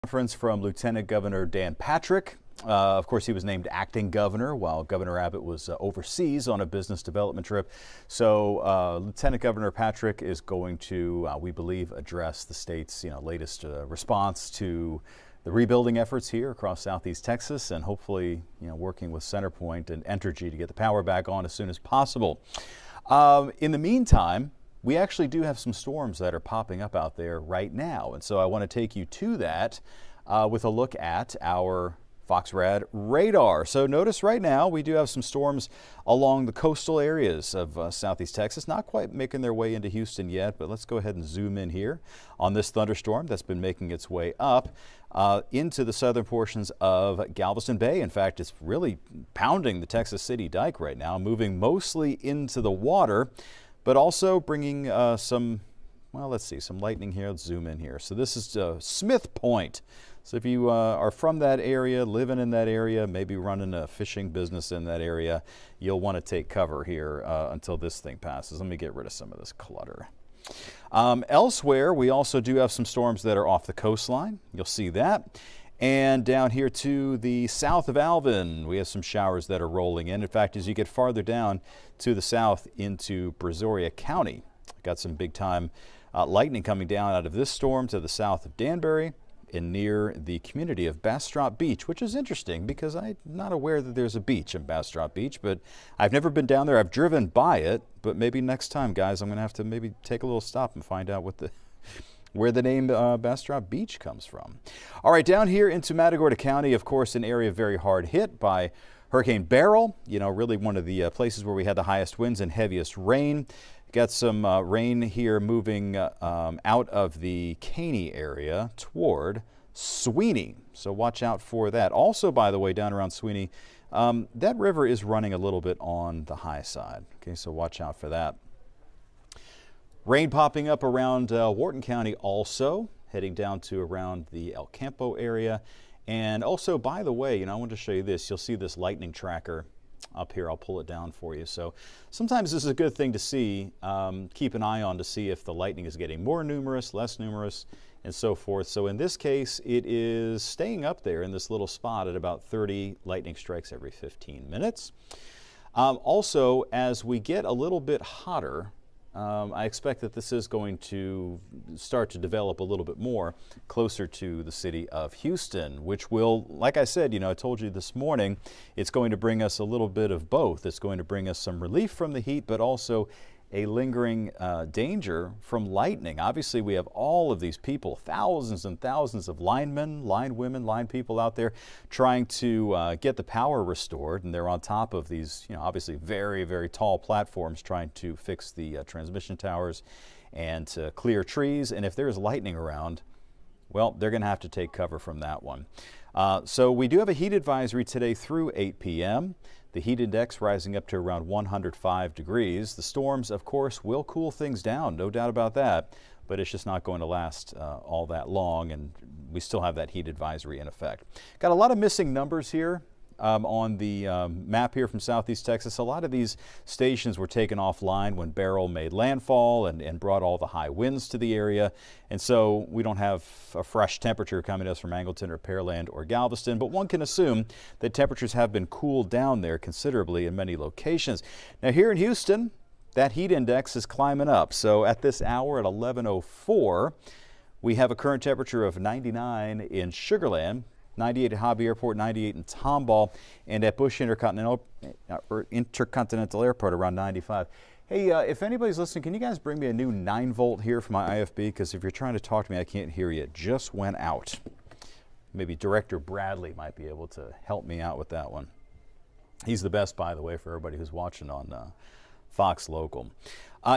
Conference from Lieutenant Governor Dan Patrick. Of course, he was named acting governor while Governor Abbott was overseas on a business development trip. So Lieutenant Governor Patrick is going to, we believe, address the state's latest response to the rebuilding efforts here across southeast Texas, and hopefully working with CenterPoint and Entergy to get the power back on as soon as possible. In the meantime, we actually do have some storms that are popping up out there right now, and so I want to take you to that with a look at our FoxRad radar. So notice right now we do have some storms along the coastal areas of southeast Texas, not quite making their way into Houston yet, but let's go ahead and zoom in here on this thunderstorm that's been making its way up into the southern portions of Galveston Bay. In fact, it's really pounding the Texas City Dike right now, moving mostly into the water, but also bringing some lightning here. Let's zoom in here. So this is Smith Point. So if you are from that area, living in that area, maybe running a fishing business in that area, you'll want to take cover here until this thing passes. Let me get rid of some of this clutter. Elsewhere, we also do have some storms that are off the coastline. You'll see that. And down here to the south of Alvin, we have some showers that are rolling in. In fact, as you get farther down to the south into Brazoria County, got some big time lightning coming down out of this storm to the south of Danbury and near the community of Bastrop Beach, which is interesting because I'm not aware that there's a beach in Bastrop Beach, but I've never been down there. I've driven by it, but maybe next time, guys, I'm going to have to maybe take a little stop and find out where the name Bastrop Beach comes from. All right, down here into Matagorda County, of course, an area very hard hit by Hurricane Beryl, really one of the places where we had the highest winds and heaviest rain. Got some rain here moving out of the Caney area toward Sweeney. So watch out for that. Also, by the way, down around Sweeney, that river is running a little bit on the high side. Okay, so watch out for that. Rain popping up around Wharton County also, heading down to around the El Campo area. And also, by the way, I want to show you this. You'll see this lightning tracker up here. I'll pull it down for you. So sometimes this is a good thing to see, keep an eye on to see if the lightning is getting more numerous, less numerous, and so forth. So in this case, it is staying up there in this little spot at about 30 lightning strikes every 15 minutes. Also, as we get a little bit hotter, I expect that this is going to start to develop a little bit more closer to the city of Houston, which will, like I said, I told you this morning, it's going to bring us a little bit of both. It's going to bring us some relief from the heat, but also a lingering danger from lightning. Obviously, we have all of these people, thousands and thousands of linemen, line women, line people out there trying to get the power restored, and they're on top of these, obviously very, very tall platforms trying to fix the transmission towers and to clear trees. And if there's lightning around, well, they're going to have to take cover from that one. So we do have a heat advisory today through 8 p.m. The heat index rising up to around 105 degrees. The storms, of course, will cool things down, no doubt about that, but it's just not going to last all that long, and we still have that heat advisory in effect. Got a lot of missing numbers here on the map here from southeast Texas. A lot of these stations were taken offline when Beryl made landfall and brought all the high winds to the area. And so we don't have a fresh temperature coming to us from Angleton or Pearland or Galveston, but one can assume that temperatures have been cooled down there considerably in many locations. Now here in Houston, that heat index is climbing up. So at this hour at 11:04, we have a current temperature of 99 in Sugar Land, 98 at Hobby Airport, 98 in Tomball, and at Bush Intercontinental Airport around 95. Hey, if anybody's listening, can you guys bring me a new 9-volt here for my IFB? Because if you're trying to talk to me, I can't hear you. It just went out. Maybe Director Bradley might be able to help me out with that one. He's the best, by the way, for everybody who's watching on Fox Local.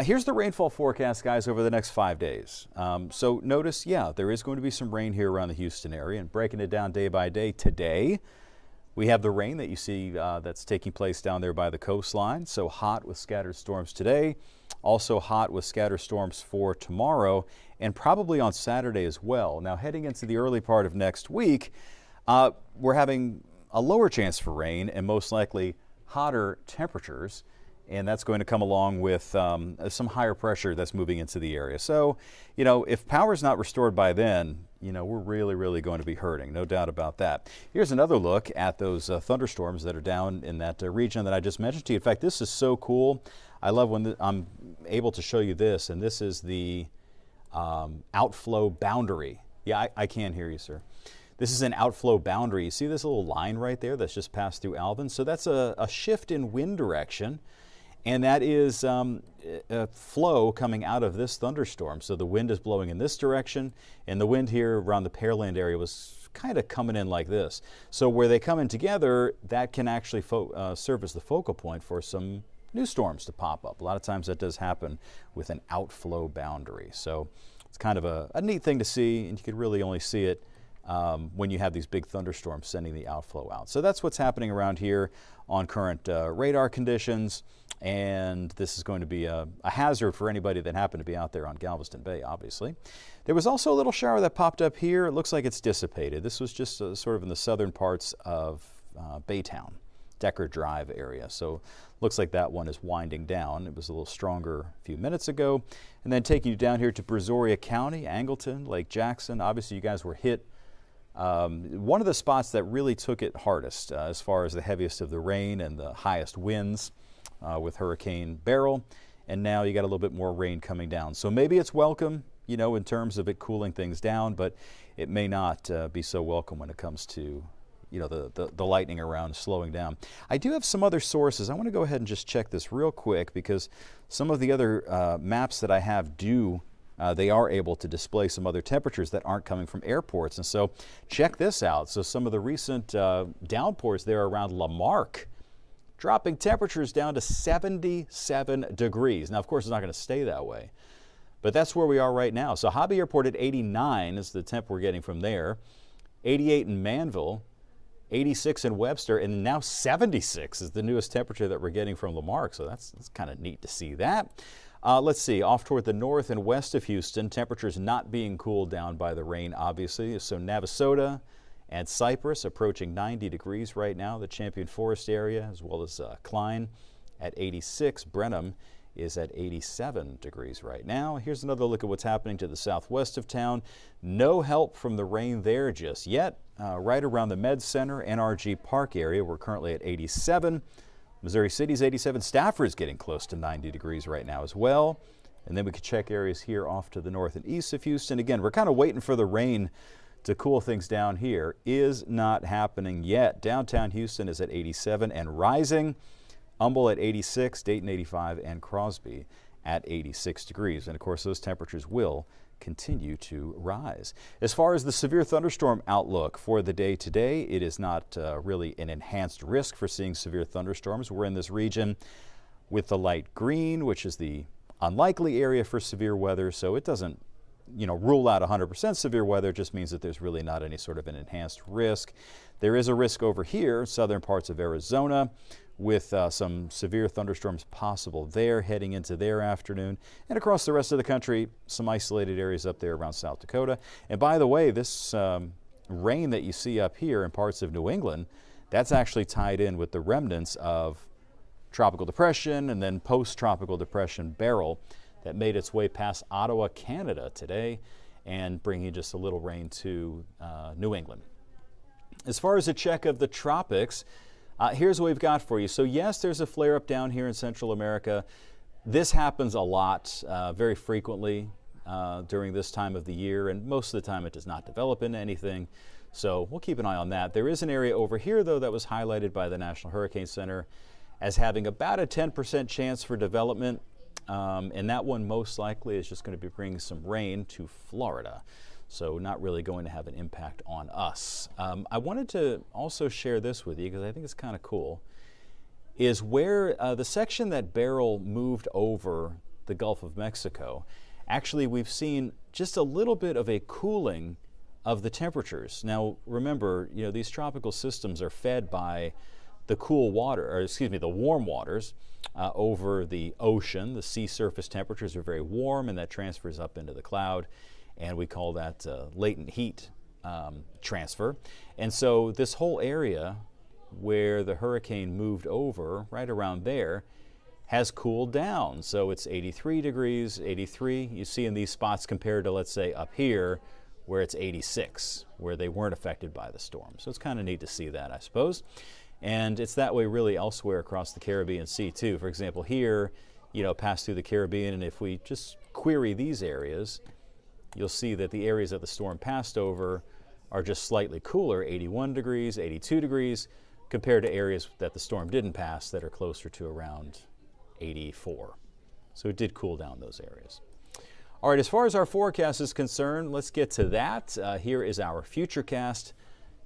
Here's the rainfall forecast, guys, over the next 5 days. So notice, there is going to be some rain here around the Houston area, and breaking it down day by day today, we have the rain that you see that's taking place down there by the coastline. So hot with scattered storms today, also hot with scattered storms for tomorrow, and probably on Saturday as well. Now, heading into the early part of next week, we're having a lower chance for rain and most likely hotter temperatures. And that's going to come along with some higher pressure that's moving into the area. So, if power is not restored by then, you know, we're really going to be hurting, no doubt about that. Here's another look at those thunderstorms that are down in that region that I just mentioned to you. In fact, this is so cool. I love when I'm able to show you this, and this is the outflow boundary. Yeah, I can hear you, sir. This is an outflow boundary. You see this little line right there that's just passed through Alvin? So that's a shift in wind direction, and that is a flow coming out of this thunderstorm. So the wind is blowing in this direction, and the wind here around the Pearland area was kind of coming in like this. So where they come in together, that can actually serve as the focal point for some new storms to pop up. A lot of times that does happen with an outflow boundary. So it's kind of a neat thing to see, and you could really only see it when you have these big thunderstorms sending the outflow out. So that's what's happening around here on current radar conditions, and this is going to be a hazard for anybody that happened to be out there on Galveston Bay, obviously. There was also a little shower that popped up here. It looks like it's dissipated. This was just sort of in the southern parts of Baytown, Decker Drive area. So looks like that one is winding down. It was a little stronger a few minutes ago. And then taking you down here to Brazoria County, Angleton, Lake Jackson. Obviously you guys were hit. One of the spots that really took it hardest as far as the heaviest of the rain and the highest winds with Hurricane Beryl. And now you got a little bit more rain coming down. So maybe it's welcome, you know, in terms of it cooling things down, but it may not be so welcome when it comes to, you know, the lightning around slowing down. I do have some other sources. I want to go ahead and just check this real quick because some of the other maps that I have they are able to display some other temperatures that aren't coming from airports. And so check this out. So some of the recent downpours there around Lamarck, dropping temperatures down to 77 degrees. Now, of course, it's not going to stay that way, but that's where we are right now. So Hobby Airport at 89 is the temp we're getting from there. 88 in Manville, 86 in Webster, and now 76 is the newest temperature that we're getting from Lamarck. So that's kind of neat to see that. Let's see, off toward the north and west of Houston, temperatures not being cooled down by the rain, obviously. So Navasota and Cypress approaching 90 degrees right now, the Champion Forest area, as well as Klein at 86. Brenham is at 87 degrees right now. Here's another look at what's happening to the southwest of town. No help from the rain there just yet. Right around the Med Center, NRG Park area, we're currently at 87. Missouri City's 87. Stafford's getting close to 90 degrees right now as well. And then we could check areas here off to the north and east of Houston. Again, we're kind of waiting for the rain to cool things down here. Is not happening yet. Downtown Houston is at 87 and rising. Humble at 86, Dayton 85, and Crosby at 86 degrees. And of course, those temperatures will continue to rise. As far as the severe thunderstorm outlook for the day today, it is not really an enhanced risk for seeing severe thunderstorms. We're in this region with the light green, which is the unlikely area for severe weather. So it doesn't, you know, rule out 100% severe weather. It just means that there's really not any sort of an enhanced risk. There is a risk over here, southern parts of Arizona, with some severe thunderstorms possible there heading into their afternoon. And across the rest of the country, some isolated areas up there around South Dakota. And by the way, this rain that you see up here in parts of New England, that's actually tied in with the remnants of tropical depression and then post-tropical depression Beryl that made its way past Ottawa, Canada today, and bringing just a little rain to New England. As far as a check of the tropics, here's what we've got for you. So yes, there's a flare-up down here in Central America. This happens a lot, very frequently during this time of the year, and most of the time it does not develop into anything. So we'll keep an eye on that. There is an area over here, though, that was highlighted by the National Hurricane Center as having about a 10% chance for development, and that one most likely is just going to be bringing some rain to Florida. So not really going to have an impact on us. I wanted to also share this with you because I think it's kind of cool, is where the section that Beryl moved over the Gulf of Mexico, actually we've seen just a little bit of a cooling of the temperatures. Now remember, you know, these tropical systems are fed by the cool water, or excuse me, the warm waters over the ocean. The sea surface temperatures are very warm, and that transfers up into the cloud. And we call that latent heat transfer. And so this whole area where the hurricane moved over, right around there, has cooled down. So it's 83 degrees, 83. You see in these spots compared to, let's say, up here, where it's 86, where they weren't affected by the storm. So it's kind of neat to see that, I suppose. And it's that way really elsewhere across the Caribbean Sea too. For example, here, pass through the Caribbean, and if we just query these areas, you'll see that the areas that the storm passed over are just slightly cooler, 81 degrees, 82 degrees, compared to areas that the storm didn't pass that are closer to around 84. So it did cool down those areas. All right, as far as our forecast is concerned, let's get to that. Here is our Futurecast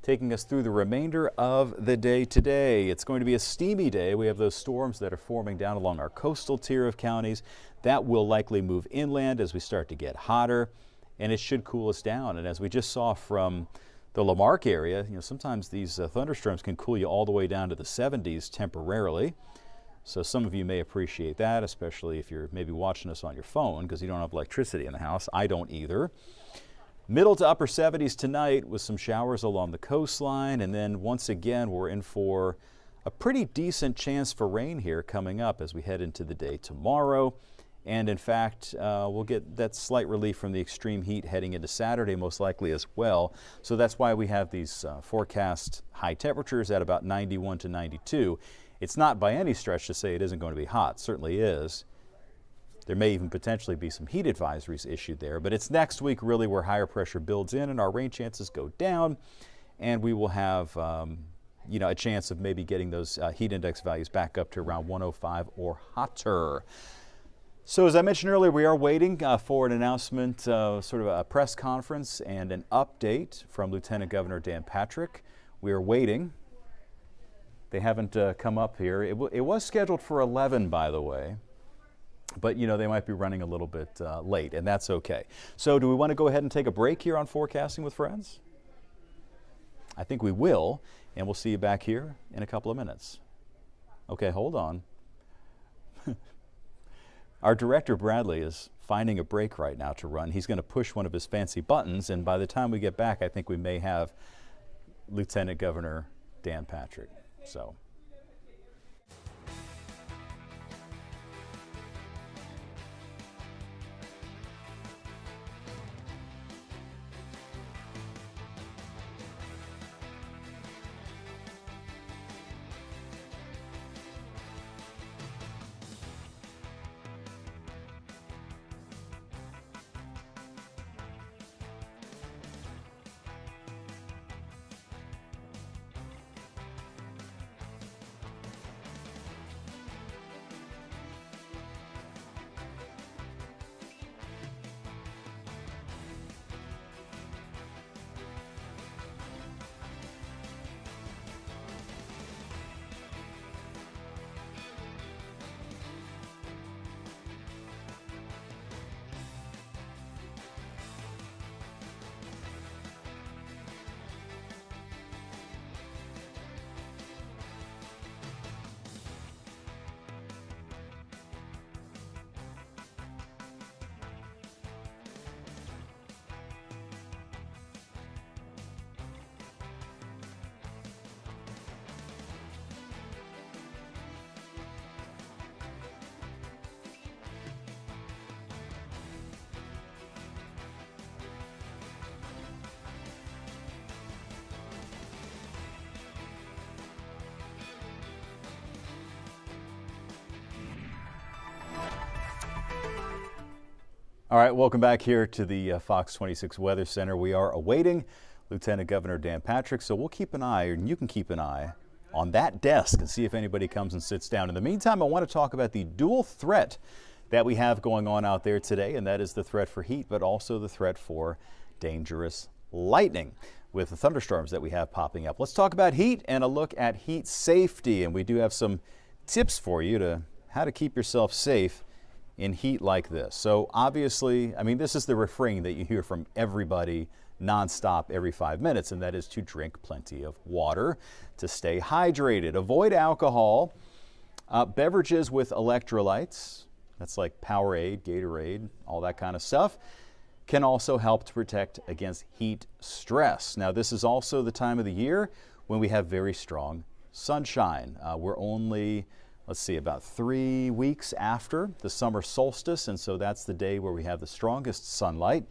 taking us through the remainder of the day today. It's going to be a steamy day. We have those storms that are forming down along our coastal tier of counties. That will likely move inland as we start to get hotter, and it should cool us down. And as we just saw from the Lamarck area, sometimes these thunderstorms can cool you all the way down to the 70s temporarily. So some of you may appreciate that, especially if you're maybe watching us on your phone because you don't have electricity in the house. I don't either. Middle to upper 70s tonight with some showers along the coastline, and then once again we're in for a pretty decent chance for rain here coming up as we head into the day tomorrow. And in fact, we'll get that slight relief from the extreme heat heading into Saturday most likely as well. So that's why we have these forecast high temperatures at about 91 to 92. It's not by any stretch to say it isn't going to be hot. It certainly is. There may even potentially be some heat advisories issued there, but it's next week really where higher pressure builds in and our rain chances go down, and we will have a chance of maybe getting those heat index values back up to around 105 or hotter. So as I mentioned earlier, we are waiting for an announcement, sort of a press conference and an update from Lieutenant Governor Dan Patrick. We are waiting. They haven't come up here. It was scheduled for 11, by the way, but they might be running a little bit late, and that's okay. So do we want to go ahead and take a break here on Forecasting with Friends? I think we will, and we'll see you back here in a couple of minutes. Okay, hold on. Our director, Bradley, is finding a break right now to run. He's going to push one of his fancy buttons, and by the time we get back, I think we may have Lieutenant Governor Dan Patrick. So. All right, welcome back here to the Fox 26 Weather Center. We are awaiting Lieutenant Governor Dan Patrick, so we'll keep an eye, and you can keep an eye on that desk and see if anybody comes and sits down. In the meantime, I want to talk about the dual threat that we have going on out there today, and that is the threat for heat, but also the threat for dangerous lightning with the thunderstorms that we have popping up. Let's talk about heat and a look at heat safety, and we do have some tips for you to how to keep yourself safe in heat like this. So obviously, this is the refrain that you hear from everybody nonstop every 5 minutes, and that is to drink plenty of water, to stay hydrated, avoid alcohol, beverages with electrolytes, that's like Powerade, Gatorade, all that kind of stuff, can also help to protect against heat stress. Now, this is also the time of the year when we have very strong sunshine. We're only about 3 weeks after the summer solstice, and so that's the day where we have the strongest sunlight.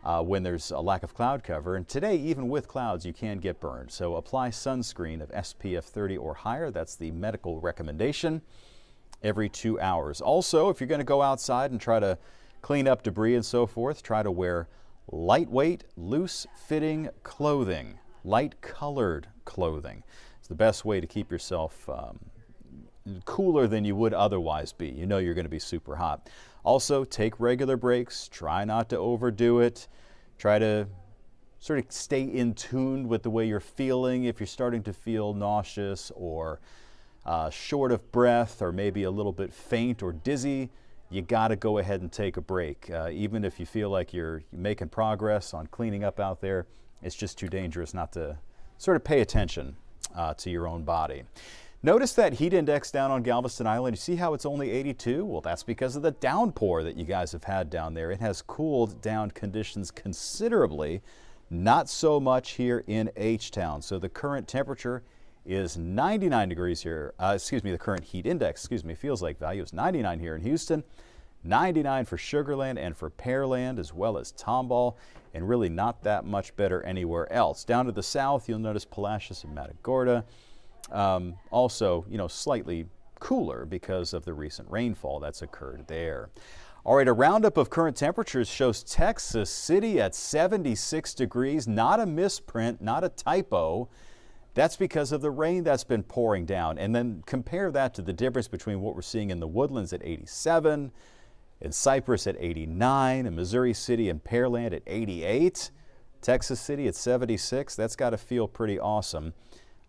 when there's a lack of cloud cover. And today, even with clouds, you can get burned. So apply sunscreen of SPF 30 or higher. That's the medical recommendation every 2 hours. Also, if you're going to go outside and try to clean up debris and so forth, try to wear lightweight, loose-fitting clothing, light-colored clothing. It's the best way to keep yourself cooler than you would otherwise be. You know you're going to be super hot. Also, take regular breaks. Try not to overdo it. Try to sort of stay in tune with the way you're feeling. If you're starting to feel nauseous or short of breath or maybe a little bit faint or dizzy, you got to go ahead and take a break. Even if you feel like you're making progress on cleaning up out there, it's just too dangerous not to sort of pay attention to your own body. Notice that heat index down on Galveston Island. You see how it's only 82? Well, that's because of the downpour that you guys have had down there. It has cooled down conditions considerably, not so much here in H-Town. So the current temperature is 99 degrees here. The current heat index, feels like value is 99 here in Houston, 99 for Sugar Land and for Pearland, as well as Tomball, and really not that much better anywhere else. Down to the south, you'll notice Palacios and Matagorda. Also, slightly cooler because of the recent rainfall that's occurred there. All right, a roundup of current temperatures shows Texas City at 76 degrees, not a misprint, not a typo. That's because of the rain that's been pouring down. And then compare that to the difference between what we're seeing in the Woodlands at 87, in Cypress at 89, in Missouri City and Pearland at 88, Texas City at 76. That's got to feel pretty awesome.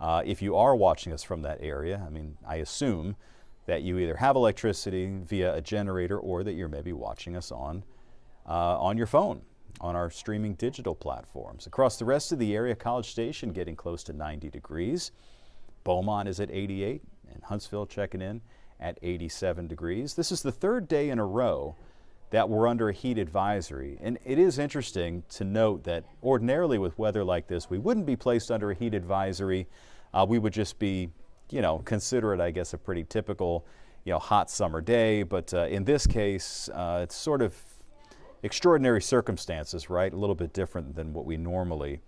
If you are watching us from that area, I assume that you either have electricity via a generator or that you're maybe watching us on your phone, on our streaming digital platforms. Across the rest of the area, College Station getting close to 90 degrees. Beaumont is at 88, and Huntsville checking in at 87 degrees. This is the third day in a row that we're under a heat advisory. And it is interesting to note that ordinarily with weather like this, we wouldn't be placed under a heat advisory. We would just be, consider it, I guess, a pretty typical, hot summer day. But in this case, it's sort of extraordinary circumstances, right? A little bit different than what we normally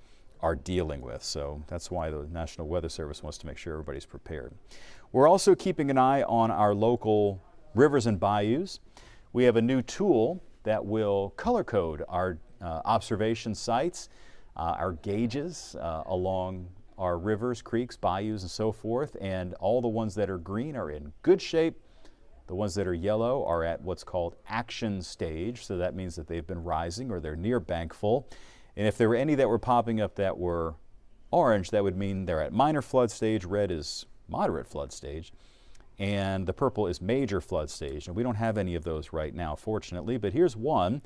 are dealing with. So that's why the National Weather Service wants to make sure everybody's prepared. We're also keeping an eye on our local rivers and bayous. We have a new tool that will color code our observation sites, our gauges along our rivers, creeks, bayous, and so forth. And all the ones that are green are in good shape. The ones that are yellow are at what's called action stage. So that means that they've been rising or they're near bank full. And if there were any that were popping up that were orange, that would mean they're at minor flood stage. Red is moderate flood stage. And the purple is major flood stage. And we don't have any of those right now, fortunately. But here's one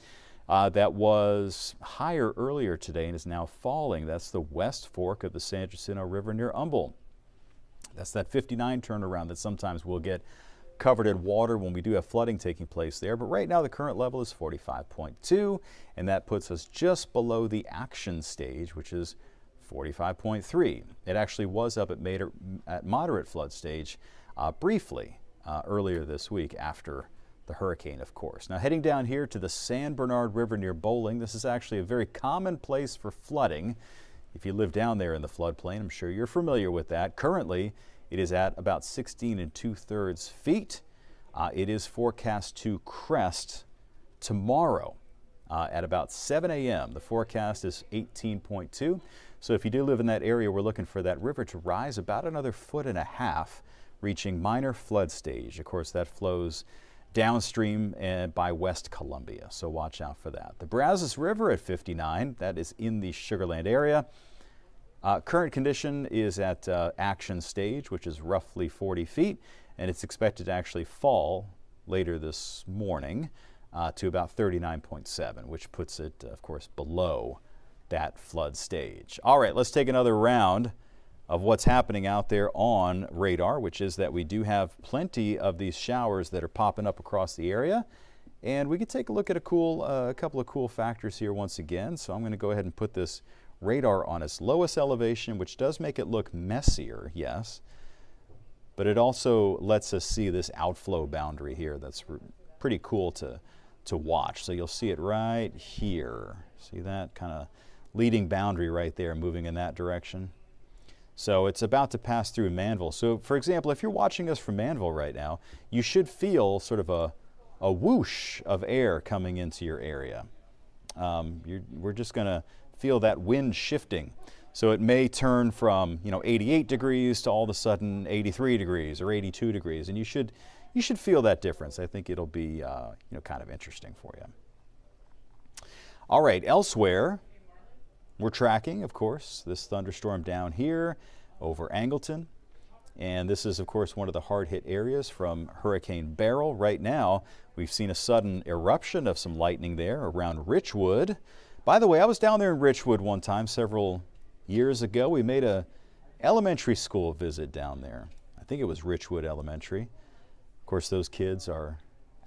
that was higher earlier today and is now falling. That's the West Fork of the San Jacinto River near Humble. That's that 59 turnaround that sometimes we'll get covered in water when we do have flooding taking place there. But right now the current level is 45.2, and that puts us just below the action stage, which is 45.3. It actually was up at moderate flood stage briefly earlier this week after the hurricane, of course. Now heading down here to the San Bernard River near Bowling, this is actually a very common place for flooding. If you live down there in the floodplain, I'm sure you're familiar with that. Currently, it is at about 16 2/3 feet. It is forecast to crest tomorrow at about 7 a.m. The forecast is 18.2. So if you do live in that area, we're looking for that river to rise about another 1.5 feet, reaching minor flood stage. Of course, that flows downstream by West Columbia, so watch out for that. The Brazos River at 59, that is in the Sugar Land area. Current condition is at action stage, which is roughly 40 feet, and it's expected to actually fall later this morning to about 39.7, which puts it, of course, below that flood stage. All right, let's take another round of what's happening out there on radar, which is that we do have plenty of these showers that are popping up across the area. And we can take a look at a couple of cool factors here once again. So I'm going to go ahead and put this radar on its lowest elevation, which does make it look messier, yes. But it also lets us see this outflow boundary here. That's pretty cool to to watch. So you'll see it right here. See that kind of leading boundary right there moving in that direction? So it's about to pass through Manville. So for example, if you're watching us from Manville right now, you should feel sort of a whoosh of air coming into your area. We're just going to feel that wind shifting. So it may turn from 88 degrees to all of a sudden 83 degrees or 82 degrees, and you should feel that difference. I think it'll be kind of interesting for you. All right, elsewhere, we're tracking, of course, this thunderstorm down here over Angleton. And this is, of course, one of the hard-hit areas from Hurricane Beryl. Right now, we've seen a sudden eruption of some lightning there around Richwood. By the way, I was down there in Richwood one time several years ago. We made a elementary school visit down there. I think it was Richwood Elementary. Of course, those kids are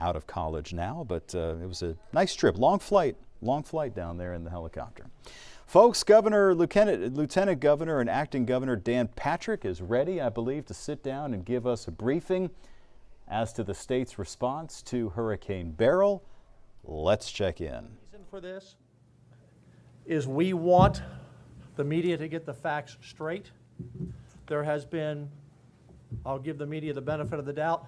out of college now, but it was a nice trip. Long flight down there in the helicopter. Folks, Lieutenant Governor and Acting Governor Dan Patrick is ready, I believe, to sit down and give us a briefing as to the state's response to Hurricane Beryl. Let's check in. The reason for this is we want the media to get the facts straight. There has been, I'll give the media the benefit of the doubt,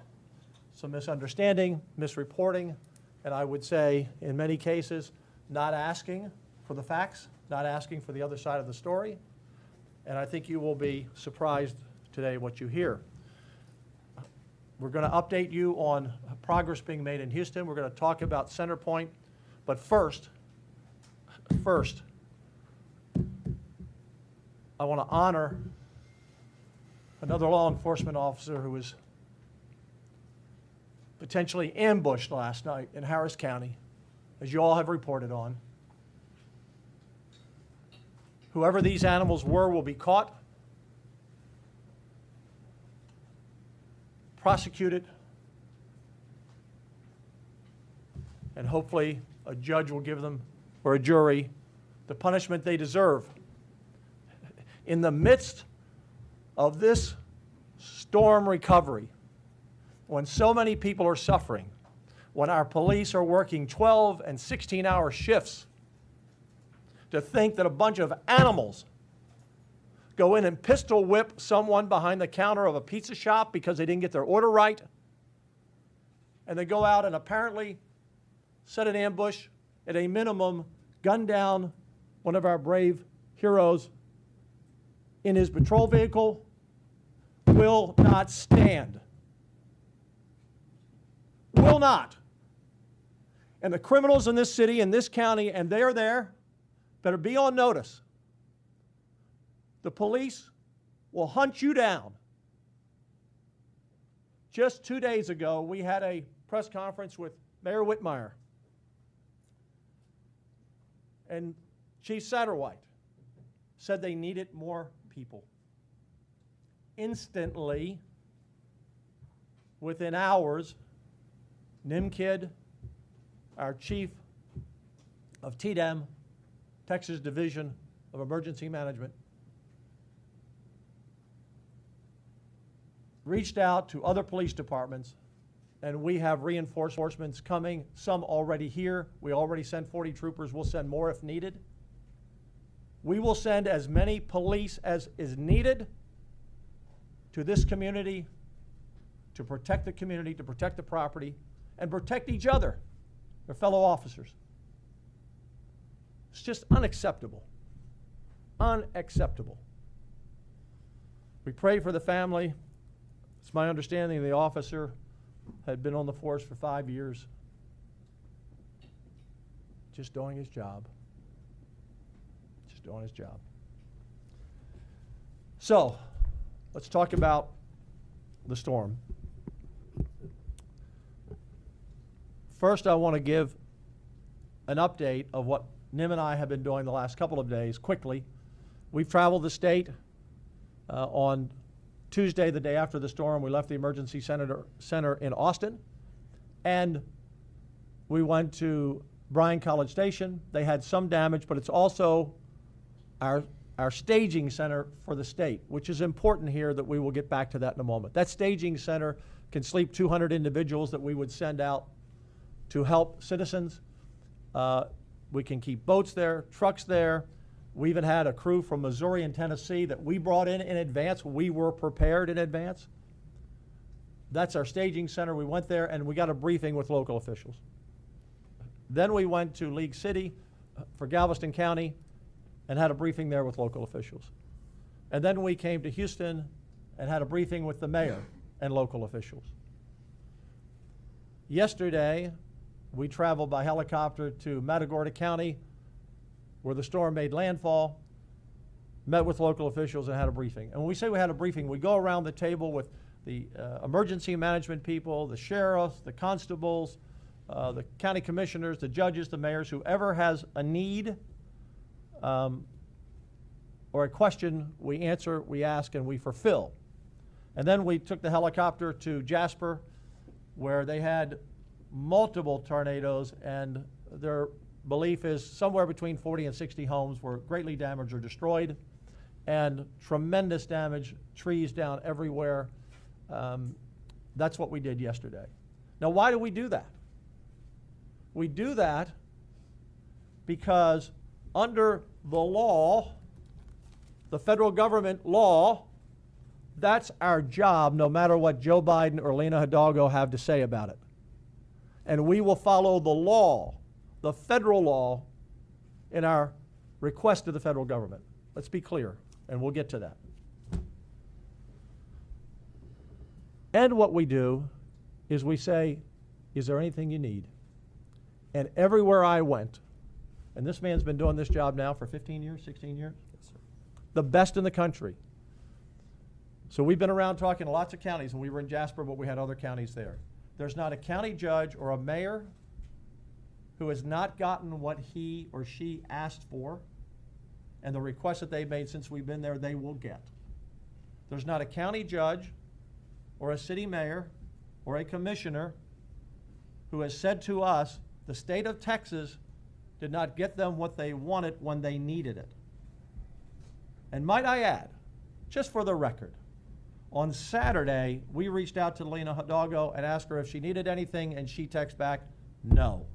some misunderstanding, misreporting, and I would say in many cases not asking for the facts, not asking for the other side of the story, and I think you will be surprised today what you hear. We're going to update you on progress being made in Houston. We're going to talk about Centerpoint, but first, I want to honor another law enforcement officer who was potentially ambushed last night in Harris County, as you all have reported on. Whoever these animals were will be caught, prosecuted, and hopefully a judge will give them, or a jury, the punishment they deserve. In the midst of this storm recovery, when so many people are suffering, when our police are working 12 and 16-hour shifts, to think that a bunch of animals go in and pistol whip someone behind the counter of a pizza shop because they didn't get their order right, and they go out and apparently set an ambush, at a minimum, gun down one of our brave heroes in his patrol vehicle, will not stand. Will not. And the criminals in this city, in this county, and they are there, better be on notice. The police will hunt you down. Just 2 days ago, we had a press conference with Mayor Whitmire and Chief Satterwhite said they needed more people. Instantly, within hours, Nimkid, our chief of TDEM, Texas Division of Emergency Management, reached out to other police departments, and we have reinforcements coming, some already here. We already sent 40 troopers. We'll send more if needed. We will send as many police as is needed to this community to protect the community, to protect the property, and protect each other, their fellow officers. It's just unacceptable. Unacceptable. We pray for the family. It's my understanding the officer had been on the force for 5 years, just doing his job. Just doing his job. So, let's talk about the storm. First, I want to give an update of what Nim and I have been doing the last couple of days quickly. We've traveled the state. On Tuesday, the day after the storm, we left the emergency center in Austin, and we went to Bryan College Station. They had some damage, but it's also our staging center for the state, which is important here, that we will get back to that in a moment. That staging center can sleep 200 individuals that we would send out to help citizens. We can keep boats there, trucks there. We even had a crew from Missouri and Tennessee that we brought in advance. We were prepared in advance. That's our staging center. We went there and we got a briefing with local officials. Then we went to League City for Galveston County and had a briefing there with local officials. And then we came to Houston and had a briefing with the mayor and local officials. Yesterday, we traveled by helicopter to Matagorda County, where the storm made landfall, met with local officials and had a briefing. And when we say we had a briefing, we go around the table with the emergency management people, the sheriffs, the constables, the county commissioners, the judges, the mayors, whoever has a need or a question, we answer, we ask, and we fulfill. And then we took the helicopter to Jasper, where they had multiple tornadoes, and their belief is somewhere between 40 and 60 homes were greatly damaged or destroyed, and tremendous damage, trees down everywhere. That's what we did yesterday. Now, why do we do that? We do that because under the law, the federal government law, that's our job, no matter what Joe Biden or Lena Hidalgo have to say about it. And we will follow the law, the federal law, in our request to the federal government. Let's be clear, and we'll get to that. And what we do is we say, is there anything you need? And everywhere I went, and this man's been doing this job now for 15 years, 16 years? Yes, sir. The best in the country. So we've been around talking to lots of counties, and we were in Jasper, but we had other counties there. There's not a county judge or a mayor who has not gotten what he or she asked for, and the requests that they've made since we've been there, they will get. There's not a county judge or a city mayor or a commissioner who has said to us, the state of Texas did not get them what they wanted when they needed it. And might I add, just for the record, on Saturday, we reached out to Lena Hidalgo and asked her if she needed anything, and she texted back, no.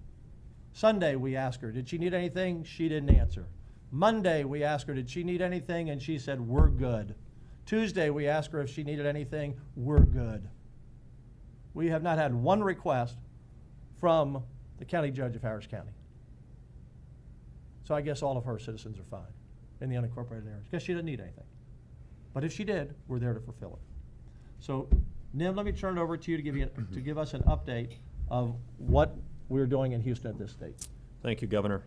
Sunday, we asked her, did she need anything? She didn't answer. Monday, we asked her, did she need anything? And she said, we're good. Tuesday, we asked her if she needed anything. We're good. We have not had one request from the county judge of Harris County. So I guess all of her citizens are fine in the unincorporated areas, because she doesn't need anything. But if she did, we're there to fulfill it. So, Nim, let me turn it over to you to give us an update of what we're doing in Houston at this state. Thank you, Governor.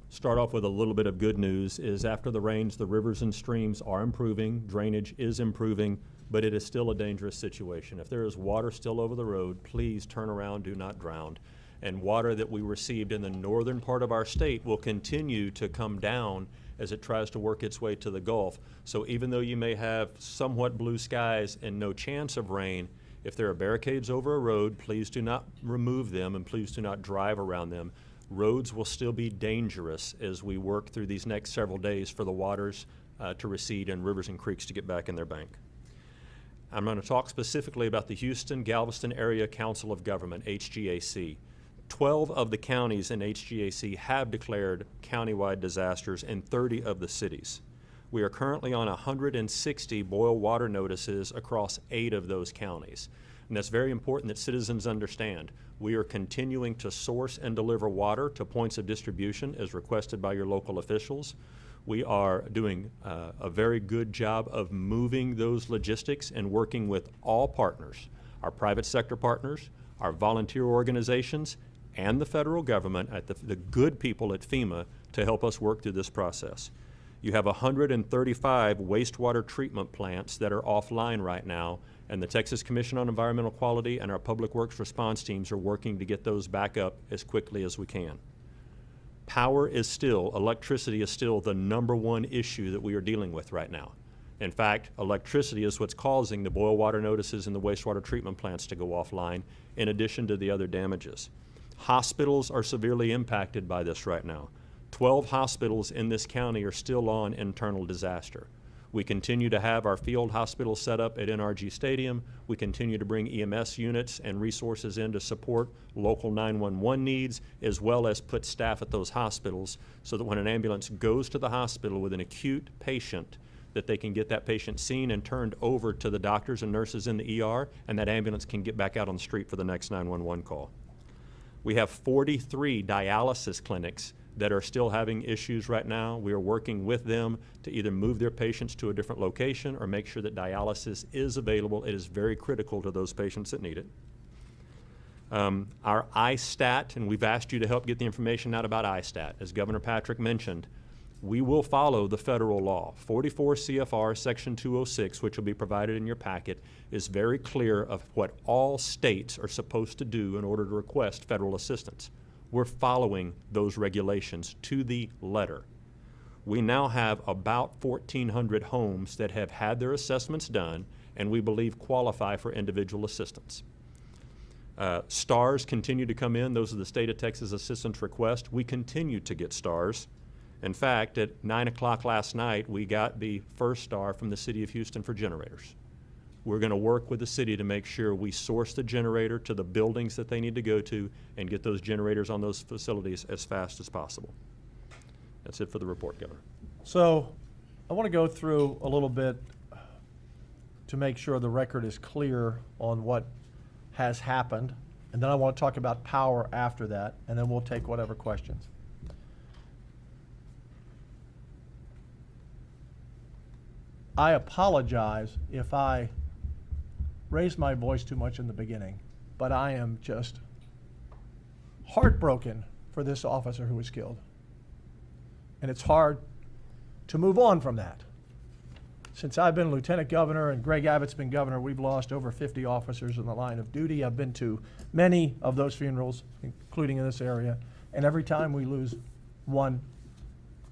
Start off with a little bit of good news is after the rains, the rivers and streams are improving, drainage is improving, but it is still a dangerous situation. If there is water still over the road, please turn around, do not drown. And water that we received in the northern part of our state will continue to come down as it tries to work its way to the Gulf. So even though you may have somewhat blue skies and no chance of rain, if there are barricades over a road, please do not remove them and please do not drive around them. Roads will still be dangerous as we work through these next several days for the waters to recede and rivers and creeks to get back in their bank. I'm going to talk specifically about the Houston-Galveston Area Council of Government, HGAC. 12 of the counties in HGAC have declared countywide disasters in 30 of the cities. We are currently on 160 boil water notices across 8 of those counties. And that's very important that citizens understand. We are continuing to source and deliver water to points of distribution as requested by your local officials. We are doing a very good job of moving those logistics and working with all partners, our private sector partners, our volunteer organizations, and the federal government, at the good people at FEMA, to help us work through this process. You have 135 wastewater treatment plants that are offline right now, and the Texas Commission on Environmental Quality and our Public Works response teams are working to get those back up as quickly as we can. Electricity is still the #1 issue that we are dealing with right now. In fact, electricity is what's causing the boil water notices and the wastewater treatment plants to go offline, in addition to the other damages. Hospitals are severely impacted by this right now. 12 hospitals in this county are still on internal disaster. We continue to have our field hospital set up at NRG Stadium. We continue to bring EMS units and resources in to support local 911 needs, as well as put staff at those hospitals so that when an ambulance goes to the hospital with an acute patient, that they can get that patient seen and turned over to the doctors and nurses in the ER, and that ambulance can get back out on the street for the next 911 call. We have 43 dialysis clinics that are still having issues right now. We are working with them to either move their patients to a different location or make sure that dialysis is available. It is very critical to those patients that need it. Our ISTAT, and we've asked you to help get the information out about ISTAT. As Governor Patrick mentioned, we will follow the federal law. 44 CFR Section 206, which will be provided in your packet, is very clear of what all states are supposed to do in order to request federal assistance. We're following those regulations to the letter. We now have about 1,400 homes that have had their assessments done and we believe qualify for individual assistance. STARS continue to come in. Those are the State of Texas assistance requests. We continue to get STARS. In fact, at 9 o'clock last night, we got the first STAR from the City of Houston for generators. We're going to work with the city to make sure we source the generator to the buildings that they need to go to and get those generators on those facilities as fast as possible. That's it for the report, Governor. So I want to go through a little bit to make sure the record is clear on what has happened, and then I want to talk about power after that, and then we'll take whatever questions. I apologize if I raised my voice too much in the beginning, but I am just heartbroken for this officer who was killed. And it's hard to move on from that. Since I've been lieutenant governor and Greg Abbott's been governor, we've lost over 50 officers in the line of duty. I've been to many of those funerals, including in this area, and every time we lose one,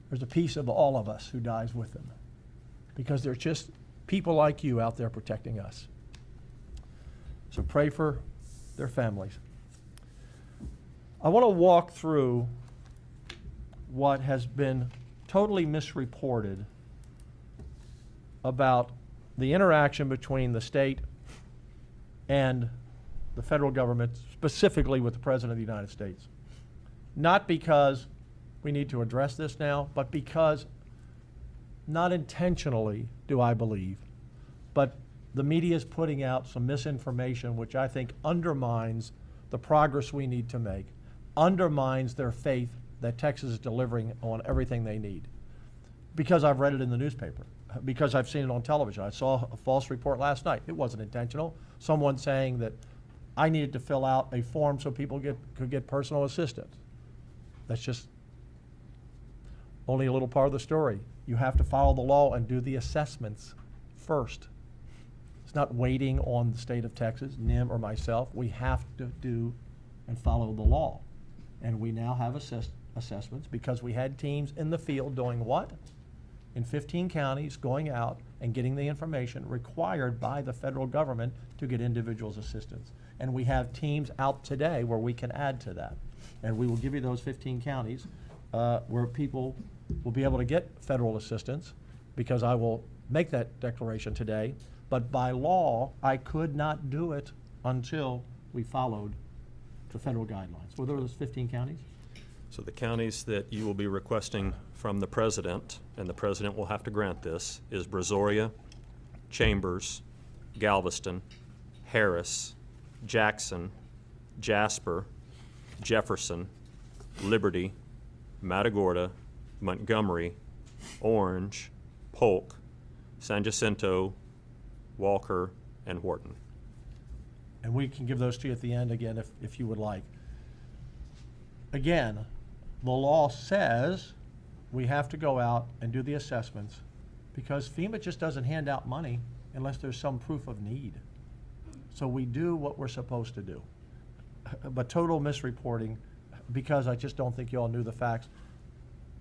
there's a piece of all of us who dies with them, because they're just people like you out there protecting us. So pray for their families. I want to walk through what has been totally misreported about the interaction between the state and the federal government, specifically with the President of the United States. Not because we need to address this now, but because, not intentionally, do I believe, but the media is putting out some misinformation which I think undermines the progress we need to make, undermines their faith that Texas is delivering on everything they need. Because I've read it in the newspaper, because I've seen it on television. I saw a false report last night. It wasn't intentional. Someone saying that I needed to fill out a form so people could get personal assistance. That's just only a little part of the story. You have to follow the law and do the assessments first. It's not waiting on the state of Texas, NIM or myself. We have to do and follow the law. And we now have assessments because we had teams in the field doing what? In 15 counties, going out and getting the information required by the federal government to get individuals assistance. And we have teams out today where we can add to that. And we will give you those 15 counties where people will be able to get federal assistance, because I will make that declaration today. But by law, I could not do it until we followed the federal guidelines. Were there those 15 counties? So the counties that you will be requesting from the president, and the president will have to grant this, is Brazoria, Chambers, Galveston, Harris, Jackson, Jasper, Jefferson, Liberty, Matagorda, Montgomery, Orange, Polk, San Jacinto, Walker, and Wharton. And we can give those to you at the end again if you would like. Again, the law says we have to go out and do the assessments, because FEMA just doesn't hand out money unless there's some proof of need. So we do what we're supposed to do. But total misreporting, because I just don't think you all knew the facts.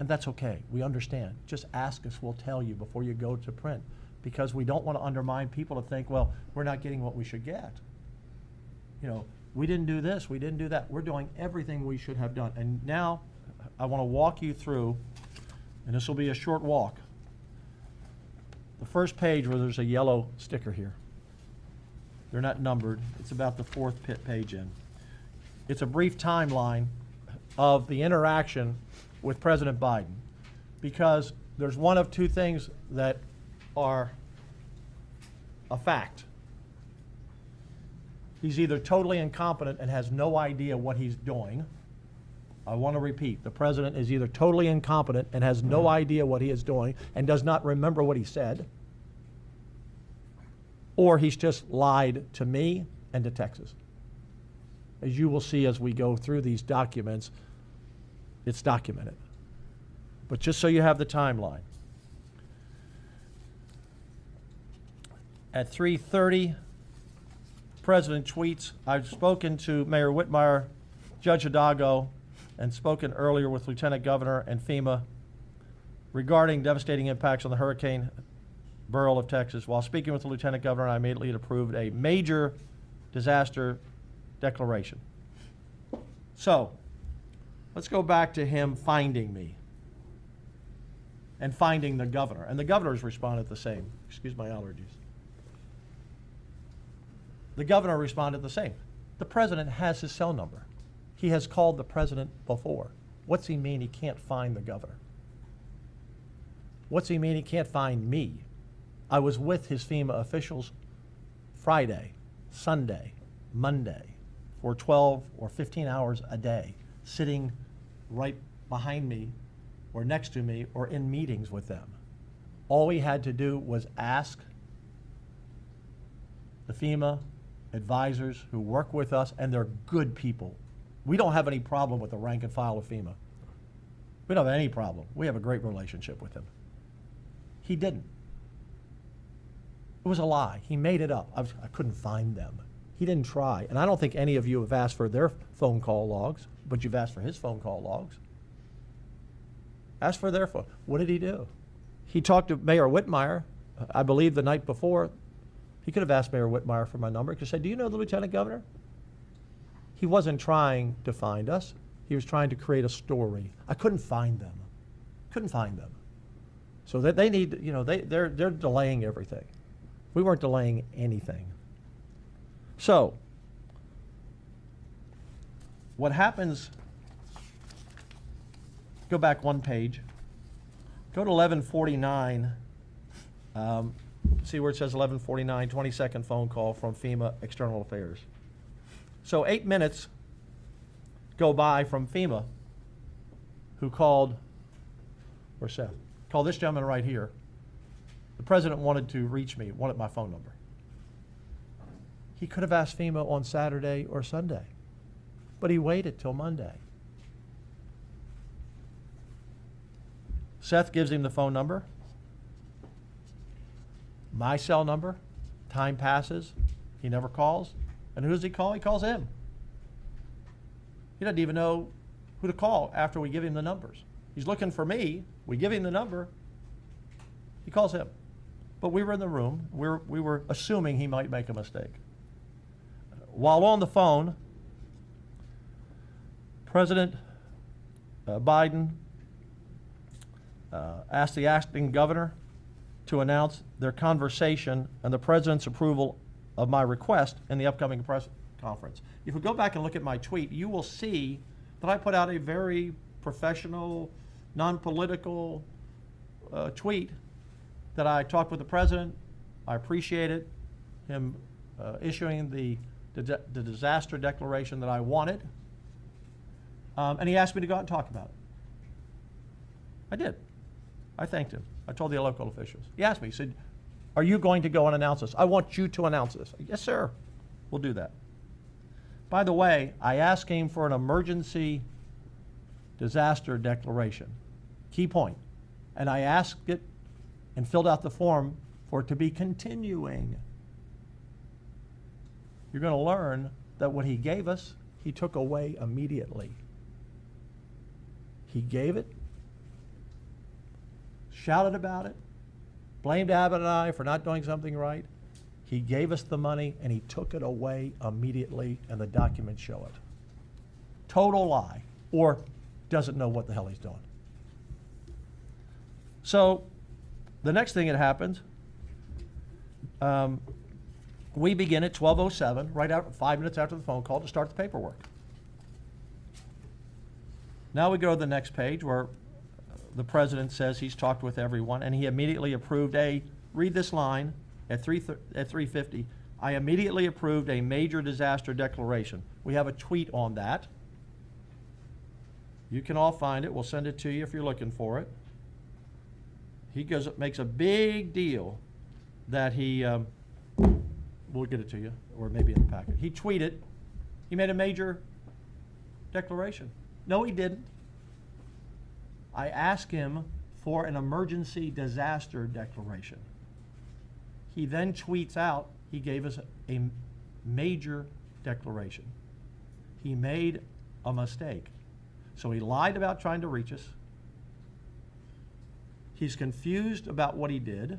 And that's okay, we understand. Just ask us, we'll tell you before you go to print, because we don't want to undermine people to think, well, we're not getting what we should get. You know, we didn't do this, we didn't do that. We're doing everything we should have done. And now I want to walk you through, and this will be a short walk. the first page where there's a yellow sticker here. They're not numbered. It's about the fourth page in. It's a brief timeline of the interaction with President Biden, because there's one of two things that are a fact. He's either totally incompetent and has no idea what he's doing. I want to repeat, the president is either totally incompetent and has no idea what he is doing and does not remember what he said, or he's just lied to me and to Texas. As you will see as we go through these documents, it's documented. But just so you have the timeline. At 3:30, President tweets, I've spoken to Mayor Whitmire, Judge Hidalgo, and spoken earlier with Lieutenant Governor and FEMA regarding devastating impacts on the Hurricane Beryl of Texas. While speaking with the Lieutenant Governor, I immediately approved a major disaster declaration. So, let's go back to him finding me and finding the governor. And the governor's responded the same. Excuse my allergies. The governor responded the same. The president has his cell number. He has called the president before. What's he mean he can't find the governor? What's he mean he can't find me? I was with his FEMA officials Friday, Sunday, Monday for 12 or 15 hours a day, sitting right behind me or next to me or in meetings with them. All we had to do was ask the FEMA advisors who work with us, and they're good people. We don't have any problem with the rank and file of FEMA. We don't have any problem. We have a great relationship with him. He didn't. It was a lie. He made it up. I couldn't find them. He didn't try. And I don't think any of you have asked for their phone call logs, but you've asked for his phone call logs. Ask for their phone. What did he do? He talked to Mayor Whitmire, I believe the night before. He could have asked Mayor Whitmire for my number. He could say, do you know the Lieutenant Governor? He wasn't trying to find us. He was trying to create a story. I couldn't find them. Couldn't find them. So that they need, you know, they're delaying everything. We weren't delaying anything. So, what happens, go back one page, go to 1149, see where it says 1149, 22nd phone call from FEMA External Affairs. So 8 minutes go by from FEMA, who called, or Seth, called this gentleman right here. The president wanted to reach me, wanted my phone number. He could have asked FEMA on Saturday or Sunday, but he waited till Monday. Seth gives him the phone number, my cell number. Time passes, he never calls. And who does he call? He calls him. He doesn't even know who to call after we give him the numbers. He's looking for me, we give him the number, he calls him. But we were in the room, we were assuming he might make a mistake. While on the phone, President Biden asked the acting governor to announce their conversation and the president's approval of my request in the upcoming press conference. If we go back and look at my tweet, you will see that I put out a very professional, non-political tweet that I talked with the president. I appreciated him issuing the disaster declaration that I wanted. And he asked me to go out and talk about it. I did. I thanked him. I told the local officials. He asked me, he said, are you going to go and announce this? I want you to announce this. Yes, sir. We'll do that. By the way, I asked him for an emergency disaster declaration. Key point. And I asked it and filled out the form for it to be continuing. You're going to learn that what he gave us, he took away immediately. He gave it, shouted about it, blamed Abbott and I for not doing something right. He gave us the money and he took it away immediately, and the documents show it. Total lie, or doesn't know what the hell he's doing. So the next thing that happens We begin at 12:07, right out 5 minutes after the phone call, to start the paperwork. Now we go to the next page where the president says he's talked with everyone, and he immediately approved read this line at 3:50, I immediately approved a major disaster declaration. We have a tweet on that. You can all find it. We'll send it to you if you're looking for it. He makes a big deal that we'll get it to you, or maybe in the packet. He tweeted, he made a major declaration. No, he didn't. I asked him for an emergency disaster declaration. He then tweets out, he gave us a major declaration. He made a mistake. So he lied about trying to reach us. He's confused about what he did.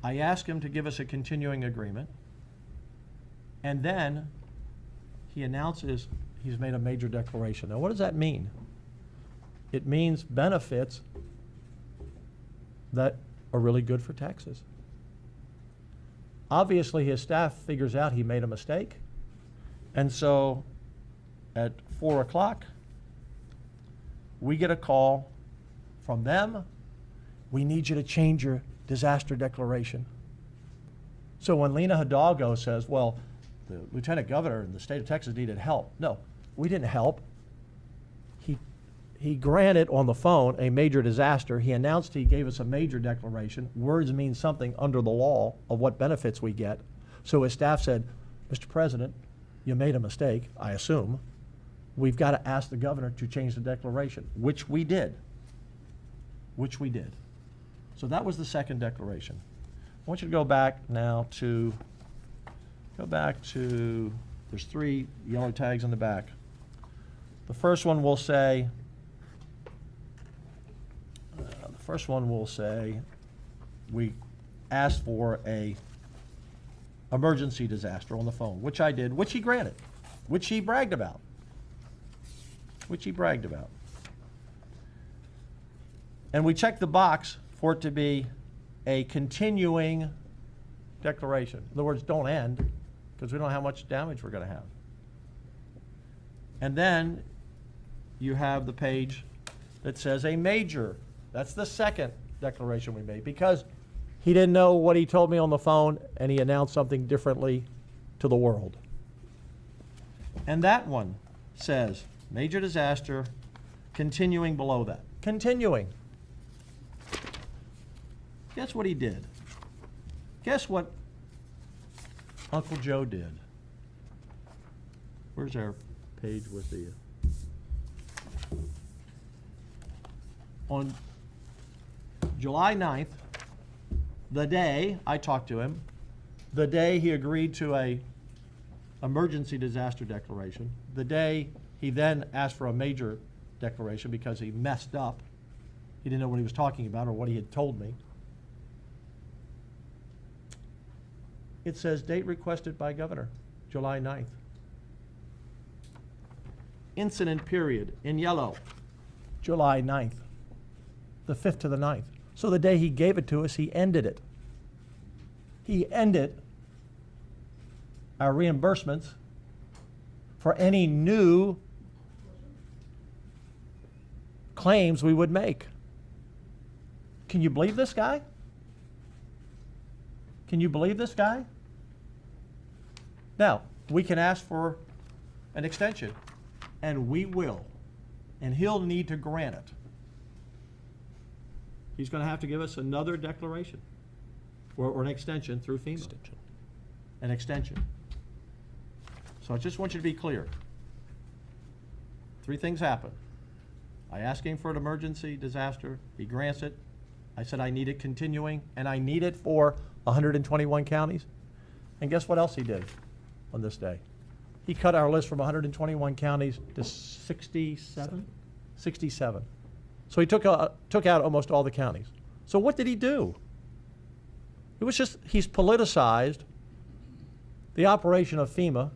I asked him to give us a continuing agreement. And then he announces he's made a major declaration. Now, what does that mean? It means benefits that are really good for Texas. Obviously, his staff figures out he made a mistake. And so at 4 o'clock, we get a call from them. We need you to change your disaster declaration. So when Lena Hidalgo says, well, the lieutenant governor in the state of Texas needed help. No, we didn't help. He granted on the phone a major disaster. He announced he gave us a major declaration. Words mean something under the law of what benefits we get. So his staff said, Mr. President, you made a mistake, I assume. We've got to ask the governor to change the declaration, which we did. Which we did. So that was the second declaration. I want you to go back now to, there's 3 yellow tags in the back. The first one will say, we asked for a emergency disaster on the phone, which I did, which he granted, which he bragged about. And we checked the box for it to be a continuing declaration. In other words, don't end, because we don't know how much damage we're going to have. And then you have the page that says a major. That's the second declaration we made, because he didn't know what he told me on the phone, and he announced something differently to the world. And that one says major disaster, continuing below that. Continuing. Guess what he did? Guess what Uncle Joe did? Where's our page with the... On July 9th, the day I talked to him, the day he agreed to a emergency disaster declaration, the day he then asked for a major declaration because he messed up. He didn't know what he was talking about or what he had told me. It says date requested by governor, July 9th. Incident period in yellow, July 9th, the 5th to the 9th. So the day he gave it to us, he ended it. He ended our reimbursements for any new claims we would make. Can you believe this guy? Can you believe this guy? Now, we can ask for an extension, and we will, and he'll need to grant it. He's going to have to give us another declaration or an extension through FEMA. An extension. So I just want you to be clear. 3 things happen. I ask him for an emergency disaster. He grants it. I said I need it continuing, and I need it for 121 counties. And guess what else he did on this day? He cut our list from 121 counties to 67? 67. So he took out almost all the counties. So what did he do? It was just, he's politicized the operation of FEMA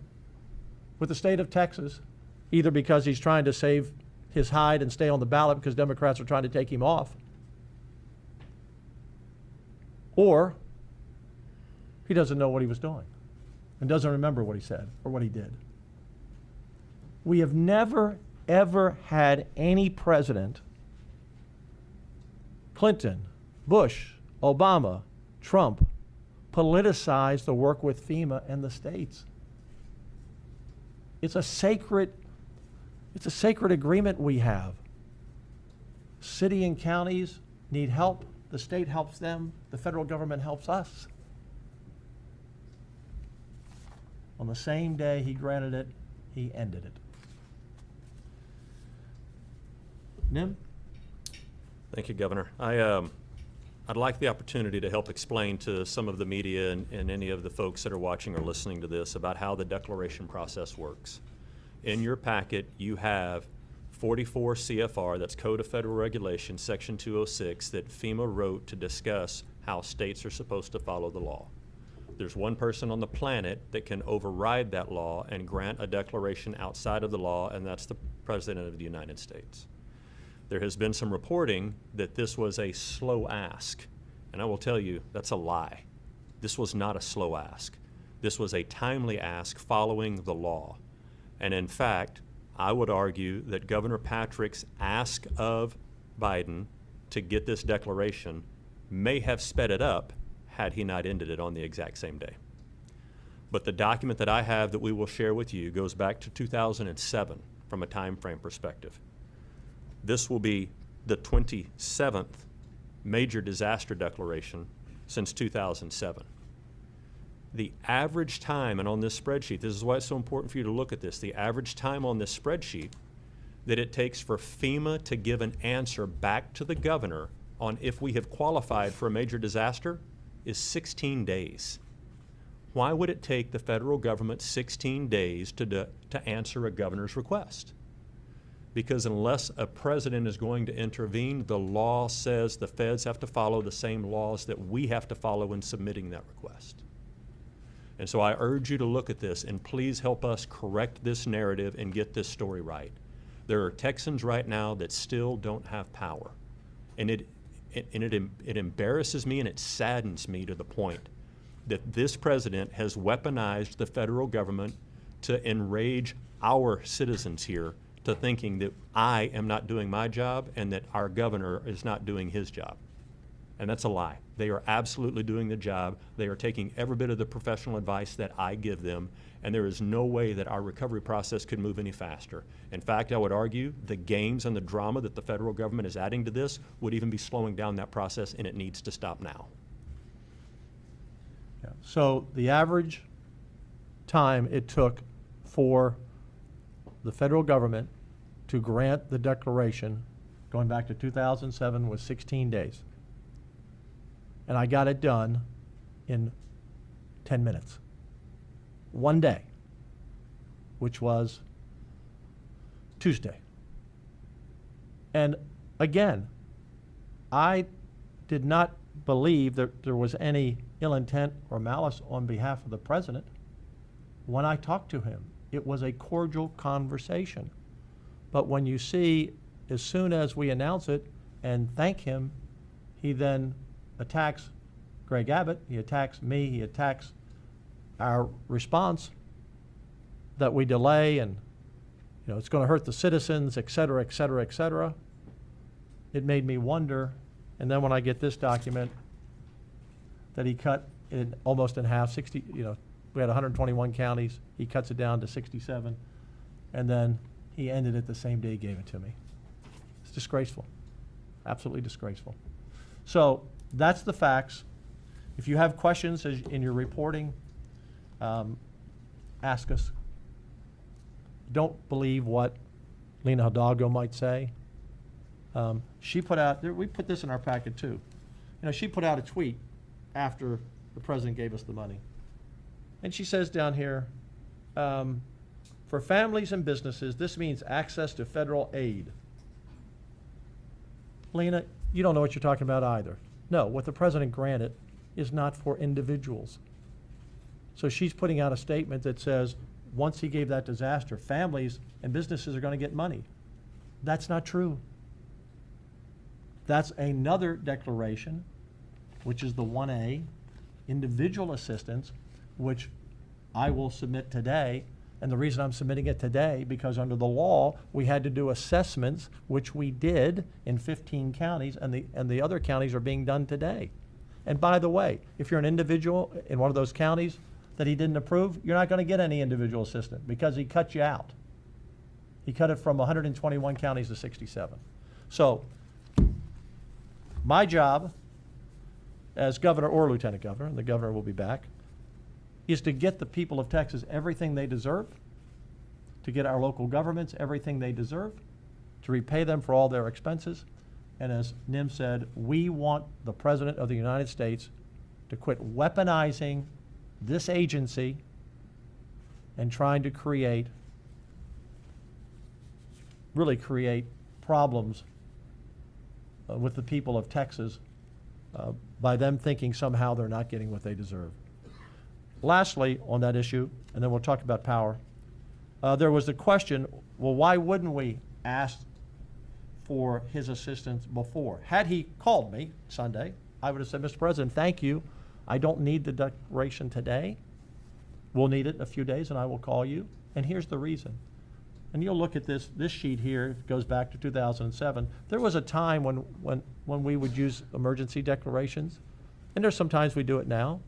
with the state of Texas, either because he's trying to save his hide and stay on the ballot because Democrats are trying to take him off, or he doesn't know what he was doing and doesn't remember what he said or what he did. We have never, ever had any president, Clinton, Bush, Obama, Trump, politicize the work with FEMA and the states. It's a sacred agreement we have. City and counties need help. The state helps them. The federal government helps us. On the same day he granted it, he ended it. Nim? Thank you, Governor. I'd like the opportunity to help explain to some of the media and any of the folks that are watching or listening to this about how the declaration process works. In your packet, you have 44 CFR, that's Code of Federal Regulations, Section 206, that FEMA wrote to discuss how states are supposed to follow the law. There's one person on the planet that can override that law and grant a declaration outside of the law, and that's the President of the United States. There has been some reporting that this was a slow ask, and I will tell you that's a lie. This was not a slow ask. This was a timely ask following the law. And in fact, I would argue that Governor Patrick's ask of Biden to get this declaration may have sped it up had he not ended it on the exact same day. But the document that I have that we will share with you goes back to 2007 from a time frame perspective. This will be the 27th major disaster declaration since 2007. The average time, and on this spreadsheet, this is why it's so important for you to look at this, the average time on this spreadsheet that it takes for FEMA to give an answer back to the governor on if we have qualified for a major disaster is 16 days. Why would it take the federal government 16 days to answer a governor's request? Because unless a president is going to intervene, the law says the feds have to follow the same laws that we have to follow in submitting that request. And so I urge you to look at this and please help us correct this narrative and get this story right. There are Texans right now that still don't have power. And it embarrasses me and it saddens me to the point that this president has weaponized the federal government to enrage our citizens here to thinking that I am not doing my job and that our governor is not doing his job. And that's a lie. They are absolutely doing the job. They are taking every bit of the professional advice that I give them, and there is no way that our recovery process could move any faster. In fact, I would argue the games and the drama that the federal government is adding to this would even be slowing down that process, and it needs to stop now. Yeah. So the average time it took for the federal government to grant the declaration going back to 2007 was 16 days. And I got it done in 10 minutes. One day, which was Tuesday. And again, I did not believe that there was any ill intent or malice on behalf of the president. When I talked to him, it was a cordial conversation. But when you see, as soon as we announce it and thank him, he then attacks Greg Abbott, he attacks me, he attacks our response that we delay and it's going to hurt the citizens, et cetera, et cetera, et cetera. It made me wonder, and then when I get this document that he cut it almost in half, 60, we had 121 counties, he cuts it down to 67, and then he ended it the same day he gave it to me. It's disgraceful, absolutely disgraceful. So that's the facts. If you have questions in your reporting, ask us. Don't believe what Lena Hidalgo might say. She put out, we put this in our packet too. She put out a tweet after the president gave us the money. And she says down here, for families and businesses, this means access to federal aid. Lena, you don't know what you're talking about either. No, what the president granted is not for individuals. So she's putting out a statement that says, once he gave that disaster, families and businesses are going to get money. That's not true. That's another declaration which is the 1A, individual assistance, which I will submit today. And the reason I'm submitting it today, because under the law, we had to do assessments, which we did in 15 counties, and the other counties are being done today. And by the way, if you're an individual in one of those counties that he didn't approve, you're not going to get any individual assistance because he cut you out. He cut it from 121 counties to 67. So my job as governor or lieutenant governor, and the governor will be back, is to get the people of Texas everything they deserve, to get our local governments everything they deserve, to repay them for all their expenses. And as Nim said, we want the President of the United States to quit weaponizing this agency and trying to really create problems with the people of Texas by them thinking somehow they're not getting what they deserve. Lastly, on that issue, and then we'll talk about power, there was the question, well, why wouldn't we ask for his assistance before? Had he called me Sunday, I would have said, Mr. President, thank you. I don't need the declaration today. We'll need it in a few days, and I will call you. And here's the reason. And you'll look at this sheet here, it goes back to 2007. There was a time when we would use emergency declarations, and there's sometimes we do it now.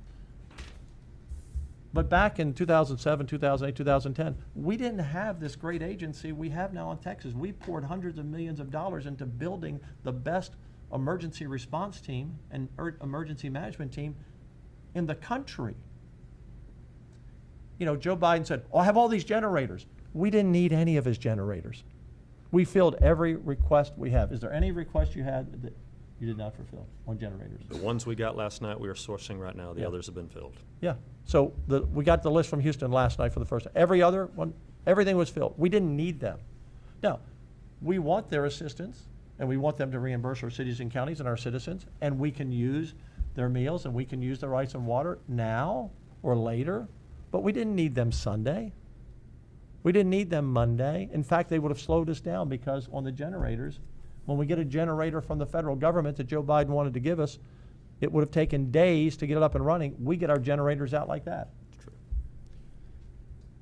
But back in 2007, 2008, 2010, we didn't have this great agency we have now in Texas. We poured hundreds of millions of dollars into building the best emergency response team and emergency management team in the country. You know, Joe Biden said, oh, I have all these generators. We didn't need any of his generators. We filled every request we have. Is there any request you had that you did not fulfill on generators? The ones we got last night, we are sourcing right now. The others have been filled. Yeah. So we got the list from Houston last night for the first time. Every other one, everything was filled. We didn't need them. Now, we want their assistance, and we want them to reimburse our cities and counties and our citizens, and we can use their meals and we can use their rice and water now or later, but we didn't need them Sunday. We didn't need them Monday. In fact, they would have slowed us down because on the generators, when we get a generator from the federal government that Joe Biden wanted to give us, it would have taken days to get it up and running. We get our generators out like that. It's true.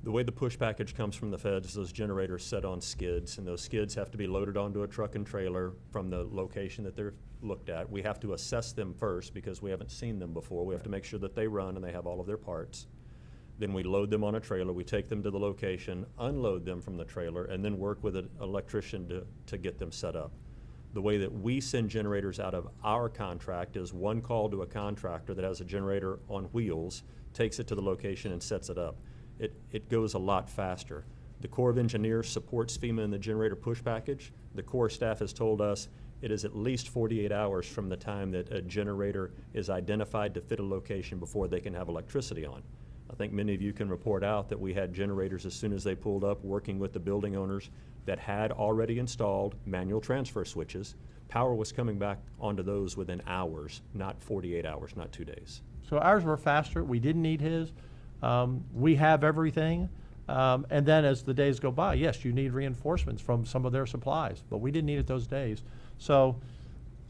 The way the push package comes from the feds, those generators set on skids, and those skids have to be loaded onto a truck and trailer from the location that they're looked at. We have to assess them first because we haven't seen them before. We have to make sure that they run and they have all of their parts. Then we load them on a trailer, we take them to the location, unload them from the trailer, and then work with an electrician to get them set up. The way that we send generators out of our contract is one call to a contractor that has a generator on wheels, takes it to the location and sets it up. It goes a lot faster. The Corps of Engineers supports FEMA in the generator push package. The Corps staff has told us it is at least 48 hours from the time that a generator is identified to fit a location before they can have electricity on. I think many of you can report out that we had generators as soon as they pulled up working with the building owners that had already installed manual transfer switches. Power was coming back onto those within hours, not 48 hours, not 2 days. So ours were faster. We didn't need his. We have everything. And then as the days go by, yes, you need reinforcements from some of their supplies, but we didn't need it those days. So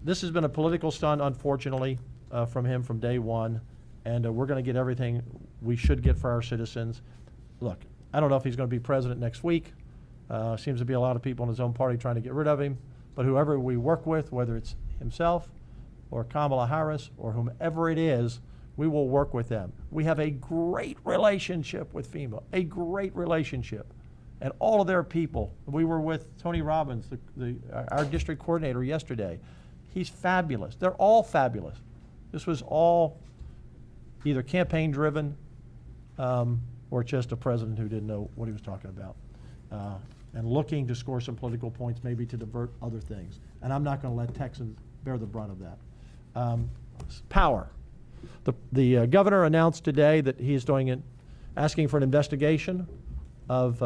this has been a political stunt, unfortunately, from him from day one. And we're going to get everything we should get for our citizens. Look, I don't know if he's going to be president next week. Seems to be a lot of people in his own party trying to get rid of him. But whoever we work with, whether it's himself or Kamala Harris or whomever it is, we will work with them. We have a great relationship with FEMA, a great relationship. And all of their people, we were with Tony Robbins, our district coordinator yesterday. He's fabulous. They're all fabulous. This was all either campaign driven or just a president who didn't know what he was talking about and looking to score some political points, maybe to divert other things. And I'm not going to let Texans bear the brunt of that. Power. The governor announced today that he is asking for an investigation of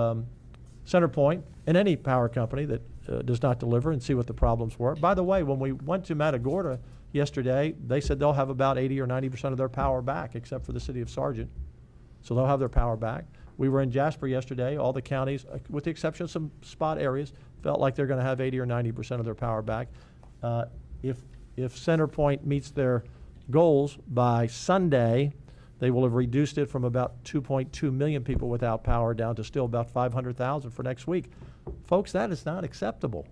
CenterPoint and any power company that does not deliver and see what the problems were. By the way, when we went to Matagorda yesterday, they said they'll have about 80 or 90% of their power back, except for the city of Sargent. So they'll have their power back. We were in Jasper yesterday. All the counties, with the exception of some spot areas, felt like they're going to have 80 or 90% of their power back. If CenterPoint meets their goals, by Sunday, they will have reduced it from about 2.2 million people without power down to still about 500,000 for next week. Folks, that is not acceptable.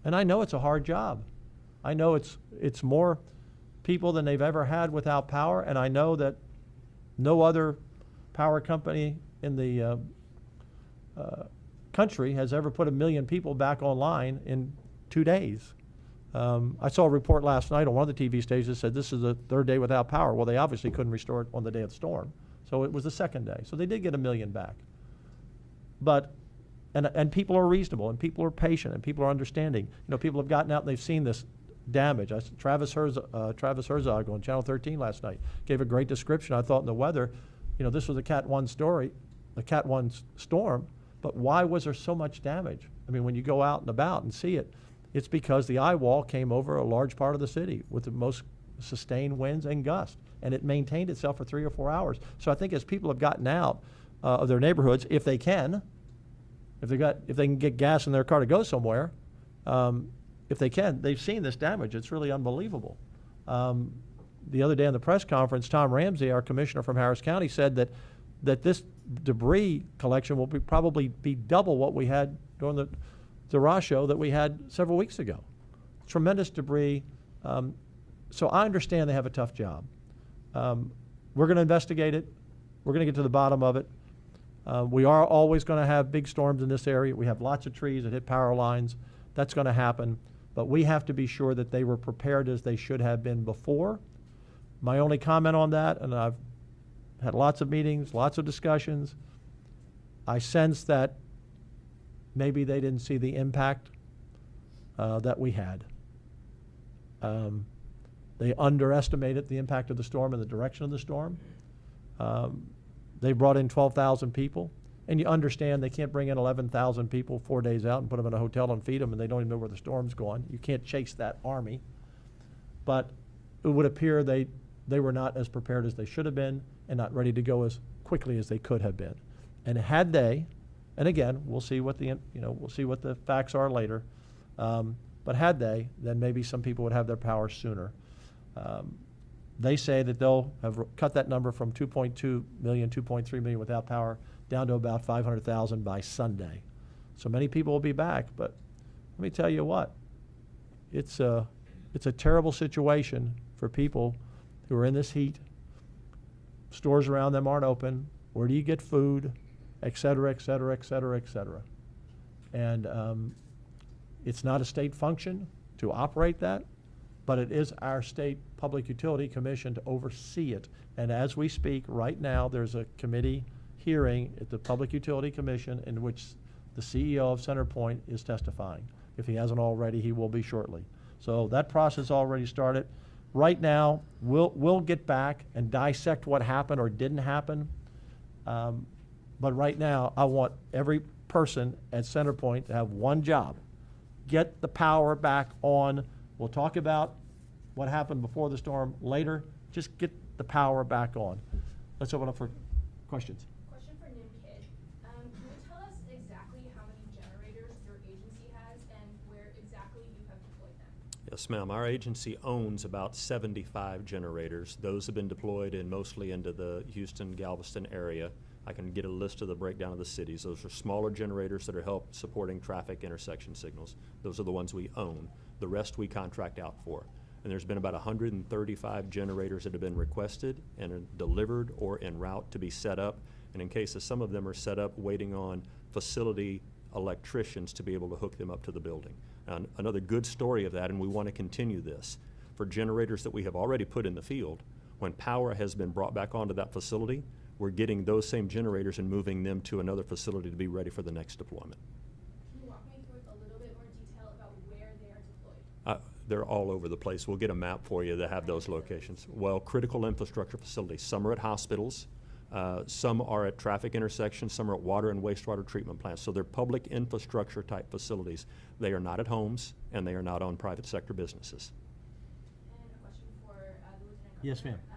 And I know it's a hard job. I know it's more people than they've ever had without power, and I know that no other power company in the country has ever put 1 million people back online in 2 days. I saw a report last night on one of the TV stations that said this is the 3rd day without power. Well, they obviously couldn't restore it on the day of the storm, so it was the 2nd day. So they did get 1 million back. But, and people are reasonable, and people are patient, and people are understanding. You know, people have gotten out and they've seen this damage. Travis Herzog on Channel 13 last night gave a great description, I thought, in the weather. You know, this was a Cat 1 story, a Cat 1 storm, but why was there so much damage? I mean, when you go out and about and see it, it's because the eye wall came over a large part of the city with the most sustained winds and gusts, and it maintained itself for 3 or 4 hours. So I think as people have gotten out of their neighborhoods, if they can, if they can get gas in their car to go somewhere, if they can, they've seen this damage. It's really unbelievable. The other day in the press conference, Tom Ramsey, our commissioner from Harris County, said that this debris collection will probably be double what we had during the derecho that we had several weeks ago. Tremendous debris. So I understand they have a tough job. We're going to investigate it. We're going to get to the bottom of it. We are always going to have big storms in this area. We have lots of trees that hit power lines. That's going to happen. But we have to be sure that they were prepared as they should have been before. My only comment on that, and I've had lots of meetings, lots of discussions, I sense that maybe they didn't see the impact that we had. They underestimated the impact of the storm and the direction of the storm. They brought in 12,000 people, and you understand they can't bring in 11,000 people 4 days out and put them in a hotel and feed them, and they don't even know where the storm's going. You can't chase that army. But it would appear they were not as prepared as they should have been and not ready to go as quickly as they could have been. And had they, and again, we'll see what the facts are later, but had they, then maybe some people would have their power sooner. They say that they'll have cut that number from 2.2 million, 2.3 million without power down to about 500,000 by Sunday. So many people will be back, but let me tell you what, it's a terrible situation for people who are in this heat. Stores around them aren't open. Where do you get food? Et cetera, et cetera, et cetera, et cetera. And it's not a state function to operate that, but it is our state Public Utility Commission to oversee it. And as we speak right now, there's a committee hearing at the Public Utility Commission in which the CEO of CenterPoint is testifying. If he hasn't already, he will be shortly. So that process already started. Right now, we'll get back and dissect what happened or didn't happen. But right now, I want every person at CenterPoint to have one job: get the power back on. We'll talk about what happened before the storm later. Just get the power back on. Let's open up for questions. Question for NIMKID. Can you tell us exactly how many generators your agency has and where exactly you have deployed them? Yes, ma'am. Our agency owns about 75 generators. Those have been deployed mostly into the Houston, Galveston area. I can get a list of the breakdown of the cities. Those are smaller generators that are supporting traffic intersection signals. Those are the ones we own. The rest we contract out for. And there's been about 135 generators that have been requested and are delivered or en route to be set up. And in cases some of them are set up waiting on facility electricians to be able to hook them up to the building. And another good story of that, and we want to continue this, for generators that we have already put in the field, when power has been brought back onto that facility, we're getting those same generators and moving them to another facility to be ready for the next deployment. Can you walk me through a little bit more detail about where they are deployed? They're all over the place. We'll get a map for you that have those locations. Well, critical infrastructure facilities. Some are at hospitals. Some are at traffic intersections. Some are at water and wastewater treatment plants. So they're public infrastructure type facilities. They are not at homes, and they are not on private sector businesses. And a question for the Lieutenant Yes, Governor. ma'am.